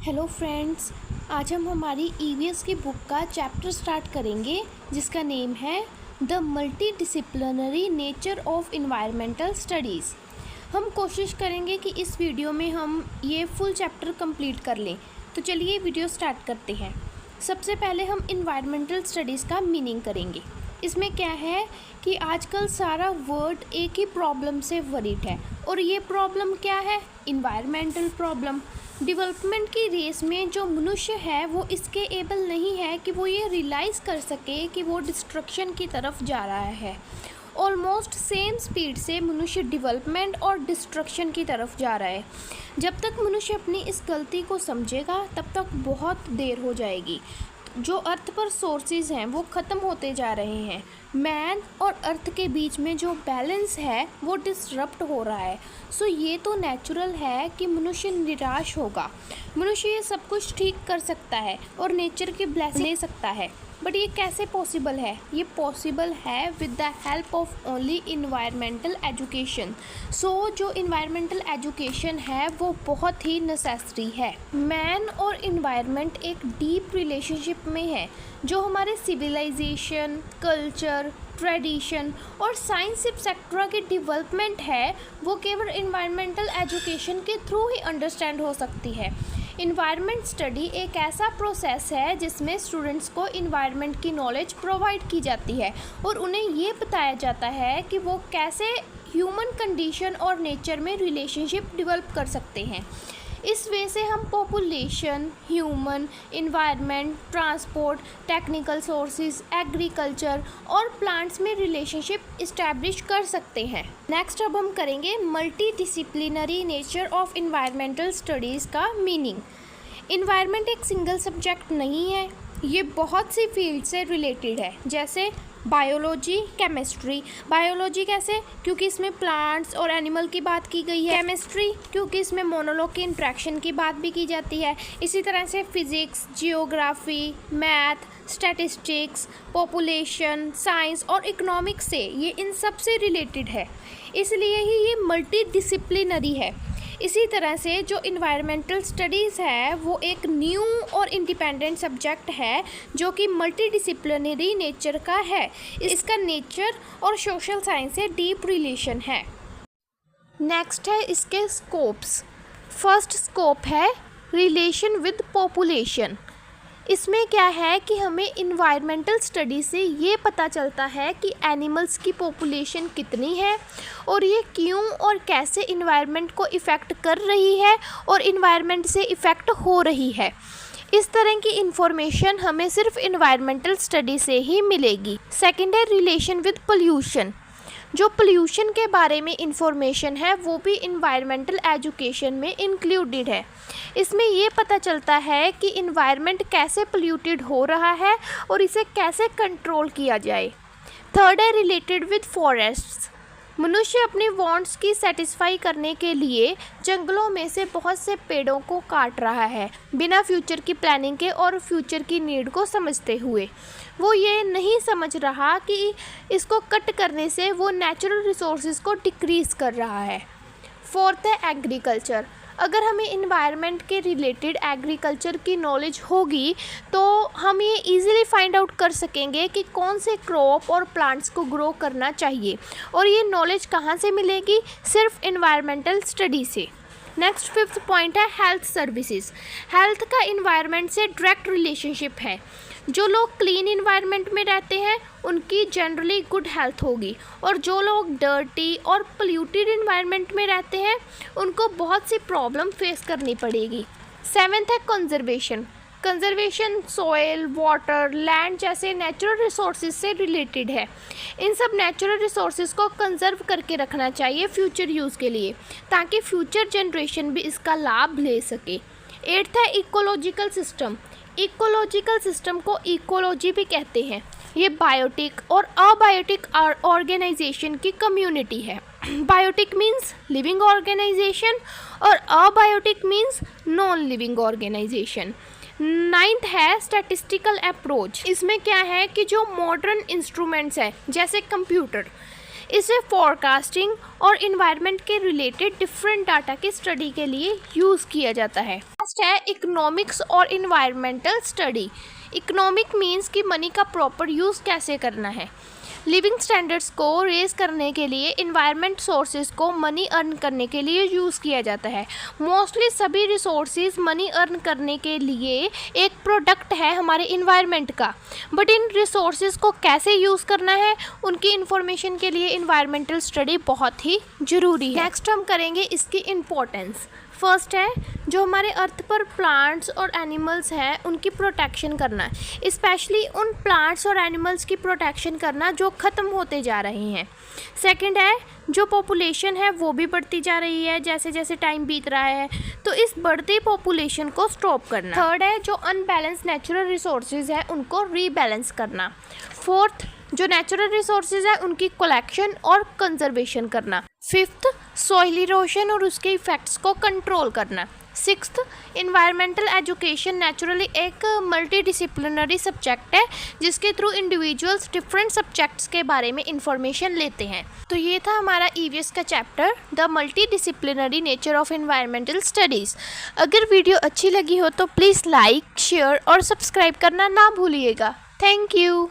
Hello friends, आज हम हमारी ईवीएस की बुक का चैप्टर स्टार्ट करेंगे जिसका नेम है the multi disciplinary nature of environmental studies. हम कोशिश करेंगे कि इस वीडियो में हम ये फुल चैप्टर कंप्लीट कर लें। तो चलिए वीडियो स्टार्ट करते हैं। सबसे पहले हम इन्वायरमेंटल स्टडीज़ का मीनिंग करेंगे। इसमें क्या है कि आजकल सारा वर्ल्ड एक ही प्रॉब्लम से वरीड है, और ये प्रॉब्लम क्या है? Environmental problem. डेवलपमेंट की रेस में जो मनुष्य है वो इसके एबल नहीं है कि वो ये रियलाइज़ कर सके कि वो डिस्ट्रक्शन की तरफ जा रहा है। ऑलमोस्ट सेम स्पीड से मनुष्य डेवलपमेंट और डिस्ट्रक्शन की तरफ जा रहा है। जब तक मनुष्य अपनी इस गलती को समझेगा तब तक बहुत देर हो जाएगी। जो अर्थ पर सोर्सेज हैं वो ख़त्म होते जा रहे हैं। मैन और अर्थ के बीच में जो बैलेंस है वो डिसरप्ट हो रहा है। सो ये तो नेचुरल है कि मनुष्य निराश होगा। मनुष्य ये सब कुछ ठीक कर सकता है और नेचर की ब्लेसिंग ले सकता है, बट ये कैसे पॉसिबल है? ये पॉसिबल है with the help of only environmental education. So जो इन्वायरमेंटल एजुकेशन है वो बहुत ही नेसेसरी है। मैन और इन्वायरमेंट एक डीप रिलेशनशिप में है। जो हमारे सिविलाइजेशन, कल्चर, ट्रेडिशन और साइंस एक्सेट्रा की डेवलपमेंट है वो केवल इन्वायरमेंटल एजुकेशन के थ्रू ही अंडरस्टैंड हो सकती है। इन्वायरमेंट स्टडी एक ऐसा प्रोसेस है जिसमें स्टूडेंट्स को इन्वायरमेंट की नॉलेज प्रोवाइड की जाती है और उन्हें ये बताया जाता है कि वो कैसे ह्यूमन कंडीशन और नेचर में रिलेशनशिप डेवलप कर सकते हैं। इस वे से हम population, human, environment, transport, technical sources, agriculture और प्लांट्स में रिलेशनशिप इस्टेब्लिश कर सकते हैं। नेक्स्ट अब हम करेंगे multi disciplinary nature of environmental studies का मीनिंग। इन्वायरमेंट एक सिंगल सब्जेक्ट नहीं है, ये बहुत सी फील्ड से रिलेटेड है, जैसे बायोलॉजी, केमिस्ट्री। बायोलॉजी कैसे? क्योंकि इसमें प्लांट्स और एनिमल की बात की गई है। केमिस्ट्री क्योंकि इसमें मोनोलॉग की इंट्रैक्शन की बात भी की जाती है। इसी तरह से physics, geography, math, statistics, population science और इकोनॉमिक्स से ये इन सब से रिलेटेड है, इसलिए ही ये मल्टी डिसिप्लिनरी है। इसी तरह से जो इन्वायरमेंटल स्टडीज़ है वो एक न्यू और इंडिपेंडेंट सब्जेक्ट है जो कि मल्टी डिसिप्लिनरी नेचर का है। इसका नेचर और सोशल साइंस से डीप रिलेशन है। नेक्स्ट है इसके स्कोप्स। फर्स्ट स्कोप है रिलेशन विद पॉपुलेशन। इसमें क्या है कि हमें इन्वायरमेंटल स्टडी से ये पता चलता है कि एनिमल्स की पॉपुलेशन कितनी है और ये क्यों और कैसे इन्वायरमेंट को इफ़ेक्ट कर रही है और इन्वायरमेंट से इफ़ेक्ट हो रही है। इस तरह की इन्फॉर्मेशन हमें सिर्फ इन्वायरमेंटल स्टडी से ही मिलेगी। सेकेंड है रिलेशन विद पोल्यूशन। जो पोल्यूशन के बारे में इंफॉर्मेशन है वो भी इन्वायरमेंटल एजुकेशन में इंक्लूडेड है। इसमें ये पता चलता है कि इन्वायरमेंट कैसे पोल्यूटेड हो रहा है और इसे कैसे कंट्रोल किया जाए। थर्ड है रिलेटेड विद फॉरेस्ट्स। मनुष्य अपने वांट्स की सेटिस्फाई करने के लिए जंगलों में से बहुत से पेड़ों को काट रहा है, बिना फ्यूचर की प्लानिंग के और फ्यूचर की नीड को समझते हुए। वो ये नहीं समझ रहा कि इसको कट करने से वो नेचुरल रिसोर्सेज को डिक्रीज़ कर रहा है। फोर्थ है एग्रीकल्चर। अगर हमें इन्वायरमेंट के रिलेटेड एग्रीकल्चर की नॉलेज होगी तो हम ये इजीली फाइंड आउट कर सकेंगे कि कौन से क्रॉप और प्लांट्स को ग्रो करना चाहिए, और ये नॉलेज कहाँ से मिलेगी? सिर्फ इन्वायरमेंटल स्टडी से। नेक्स्ट फिफ्थ पॉइंट है हेल्थ सर्विसेज। हेल्थ का इन्वायरमेंट से डायरेक्ट रिलेशनशिप है। जो लोग क्लीन इन्वायरमेंट में रहते हैं उनकी जनरली गुड हेल्थ होगी, और जो लोग डर्टी और पोल्यूटेड इन्वायरमेंट में रहते हैं उनको बहुत सी प्रॉब्लम फेस करनी पड़ेगी। सेवेंथ है conservation. Conservation soil, water, land जैसे नेचुरल रिसोर्सेज से रिलेटेड है। इन सब नेचुरल रिसोर्सेज को कंजर्व करके रखना चाहिए फ्यूचर यूज़ के लिए, ताकि फ्यूचर जनरेशन भी इसका लाभ ले सके। एट्थ है इकोलॉजिकल सिस्टम। इकोलॉजिकल सिस्टम को इकोलॉजी भी कहते हैं। ये बायोटिक और अबायोटिक ऑर्गेनाइजेशन की कम्युनिटी है। बायोटिक मीन्स लिविंग ऑर्गेनाइजेशन और abiotic means non living organisation. Ninth है स्टैटिस्टिकल अप्रोच। इसमें क्या है कि जो मॉडर्न इंस्ट्रूमेंट्स हैं जैसे कंप्यूटर, इसे फोरकास्टिंग और इन्वायरमेंट के रिलेटेड डिफरेंट डाटा की स्टडी के लिए यूज़ किया जाता है। नेक्स्ट है इकोनॉमिक्स और इन्वायरमेंटल स्टडी। इकोनॉमिक मीन्स कि मनी का प्रॉपर यूज़ कैसे करना है। लिविंग स्टैंडर्ड्स को रेज करने के लिए इन्वायरमेंट सोर्सेज को मनी अर्न करने के लिए यूज़ किया जाता है। मोस्टली सभी रिसोर्सेज मनी अर्न करने के लिए एक प्रोडक्ट है हमारे इन्वायरमेंट का, बट इन रिसोर्सेज को कैसे यूज़ करना है उनकी इन्फॉर्मेशन के लिए इन्वायरमेंटल स्टडी बहुत ही ज़रूरी है। नेक्स्ट हम करेंगे इसकी इम्पोर्टेंस। फर्स्ट है जो हमारे अर्थ पर प्लांट्स और एनिमल्स हैं उनकी प्रोटेक्शन करना, स्पेशली उन प्लांट्स और एनिमल्स की प्रोटेक्शन करना जो ख़त्म होते जा रहे हैं। सेकंड है जो पॉपुलेशन है वो भी बढ़ती जा रही है जैसे जैसे टाइम बीत रहा है, तो इस बढ़ती पॉपुलेशन को स्टॉप करना। थर्ड है जो अनबैलेंस नेचुरल रिसोर्सेज है उनको रीबैलेंस करना। फोर्थ जो नेचुरल रिसोर्सेज है उनकी कलेक्शन और कंजर्वेशन करना। फिफ्थ सॉइल इरोशन और उसके इफ़ेक्ट्स को कंट्रोल करना। सिक्स्थ इन्वायरमेंटल एजुकेशन नेचुरली एक मल्टी डिसिप्लिनरी सब्जेक्ट है जिसके थ्रू इंडिविजुअल्स डिफरेंट सब्जेक्ट्स के बारे में इंफॉर्मेशन लेते हैं। तो ये था हमारा ईवीएस का chapter the multi disciplinary nature of environmental studies. अगर वीडियो अच्छी लगी हो तो प्लीज़ लाइक, शेयर और सब्सक्राइब करना ना भूलिएगा। Thank you.